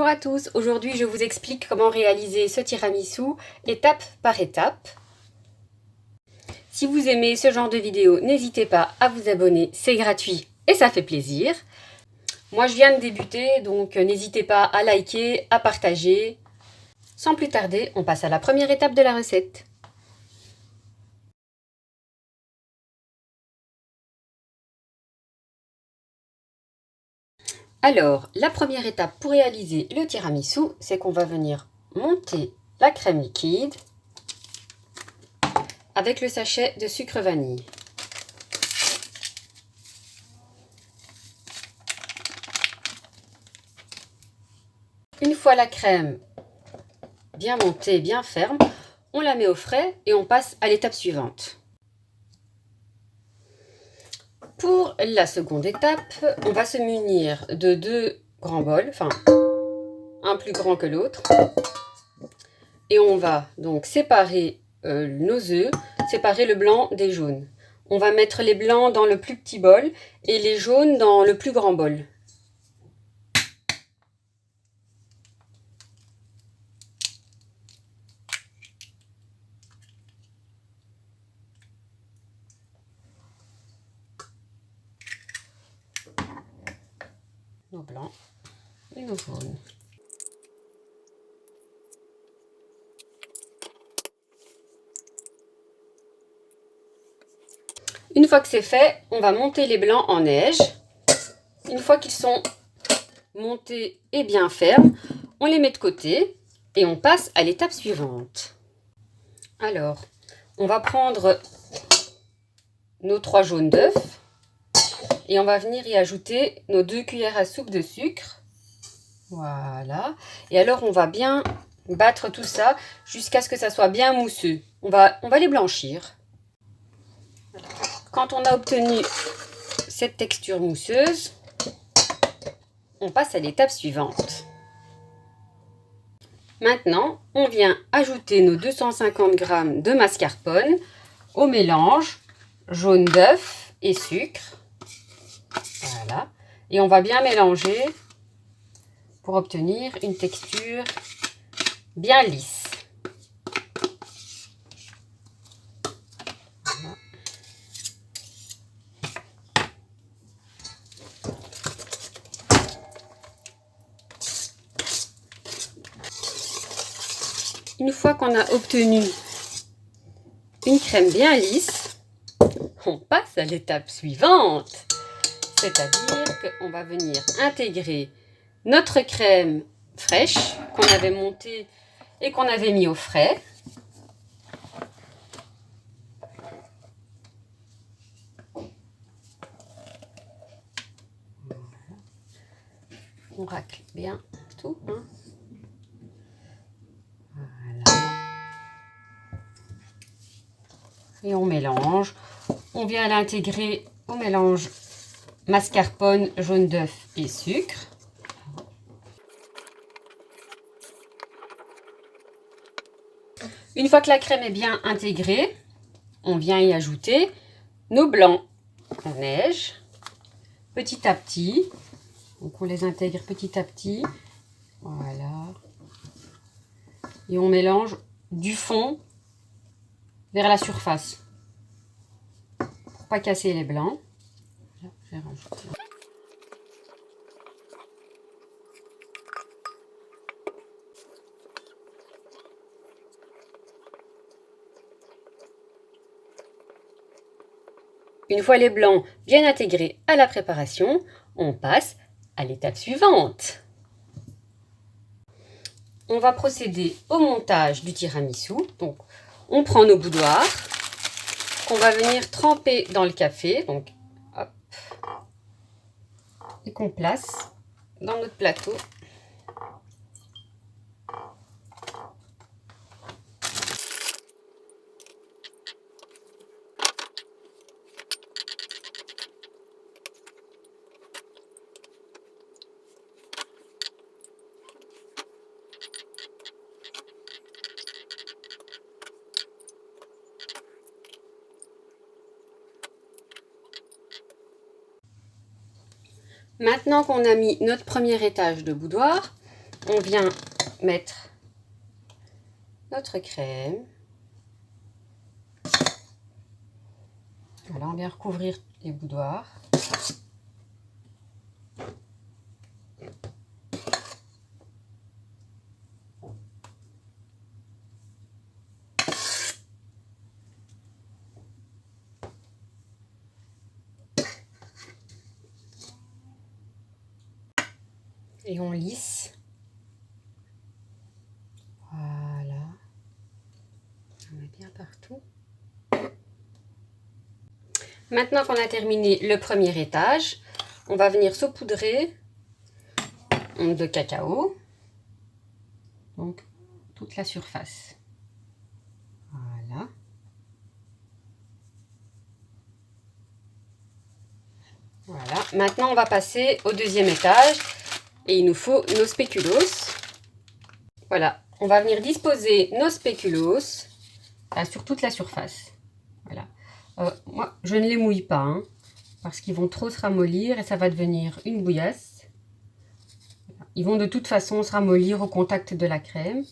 à tous, aujourd'hui je vous explique comment réaliser ce tiramisu étape par étape. Si vous aimez ce genre de vidéo, n'hésitez pas à vous abonner, c'est gratuit et ça fait plaisir. Moi je viens de débuter, donc n'hésitez pas à liker, à partager. Sans plus tarder, on passe à la première étape de la recette. Alors, la première étape pour réaliser le tiramisu, c'est qu'on va venir monter la crème liquide avec le sachet de sucre vanille. Une fois la crème bien montée, bien ferme, on la met au frais et on passe à l'étape suivante. Pour la seconde étape, on va se munir de 2 grands bols, enfin un plus grand que l'autre. Et on va donc séparer nos œufs, séparer le blanc des jaunes. On va mettre les blancs dans le plus petit bol et les jaunes dans le plus grand bol. Nos blancs et nos jaunes. Une fois que c'est fait, on va monter les blancs en neige. Une fois qu'ils sont montés et bien fermes, on les met de côté et on passe à l'étape suivante. Alors, on va prendre nos 3 jaunes d'œufs et on va venir y ajouter nos 2 cuillères à soupe de sucre. Voilà. Et alors, on va bien battre tout ça jusqu'à ce que ça soit bien mousseux. On va les blanchir. Quand on a obtenu cette texture mousseuse, on passe à l'étape suivante. Maintenant, on vient ajouter nos 250 g de mascarpone au mélange jaune d'œuf et sucre. Voilà. Et on va bien mélanger pour obtenir une texture bien lisse. Voilà. Une fois qu'on a obtenu une crème bien lisse, on passe à l'étape suivante. C'est-à-dire qu'on va venir intégrer notre crème fraîche qu'on avait montée et qu'on avait mis au frais. On racle bien tout. Hein. Voilà. Et on mélange. On vient l'intégrer au mélange mascarpone, jaune d'œuf et sucre. Une fois que la crème est bien intégrée, on vient y ajouter nos blancs en neige, petit à petit. Donc on les intègre petit à petit. Voilà. Et on mélange du fond vers la surface. Pour pas casser les blancs. Là, je vais rajouter. Une fois les blancs bien intégrés à la préparation, on passe à l'étape suivante. On va procéder au montage du tiramisu. Donc, on prend nos boudoirs qu'on va venir tremper dans le café. Donc, hop, et qu'on place dans notre plateau. Maintenant qu'on a mis notre premier étage de boudoir, on vient mettre notre crème. Voilà, on vient recouvrir les boudoirs. Et on lisse. Voilà. On met bien partout. Maintenant qu'on a terminé le premier étage, on va venir saupoudrer de cacao. Donc, toute la surface. Voilà. Voilà. Maintenant, on va passer au deuxième étage. Et il nous faut nos spéculoos. Voilà. On va venir disposer nos spéculoos sur toute la surface. Voilà. Moi, je ne les mouille pas, hein, parce qu'ils vont trop se ramollir et ça va devenir une bouillasse. Ils vont de toute façon se ramollir au contact de la crème.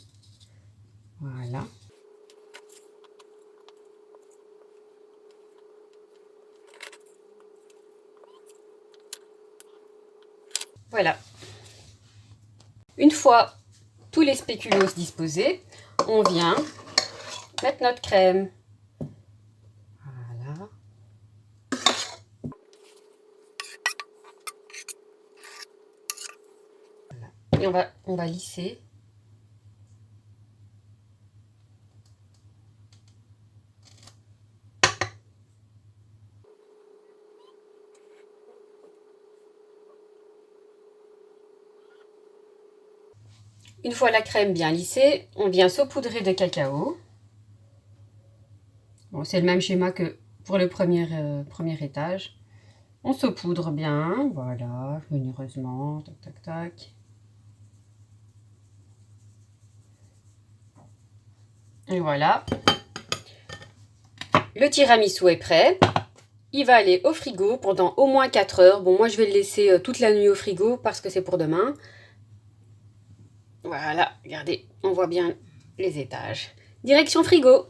Voilà. Voilà. Une fois tous les spéculoos disposés, on vient mettre notre crème. Voilà. Voilà. Et on va lisser. Une fois la crème bien lissée, on vient saupoudrer de cacao. Bon, c'est le même schéma que pour le premier étage. On saupoudre bien, voilà, généreusement, tac, tac, tac. Et voilà. Le tiramisu est prêt. Il va aller au frigo pendant au moins 4 heures. Bon, moi, je vais le laisser toute la nuit au frigo parce que c'est pour demain. Voilà, regardez, on voit bien les étages. Direction frigo.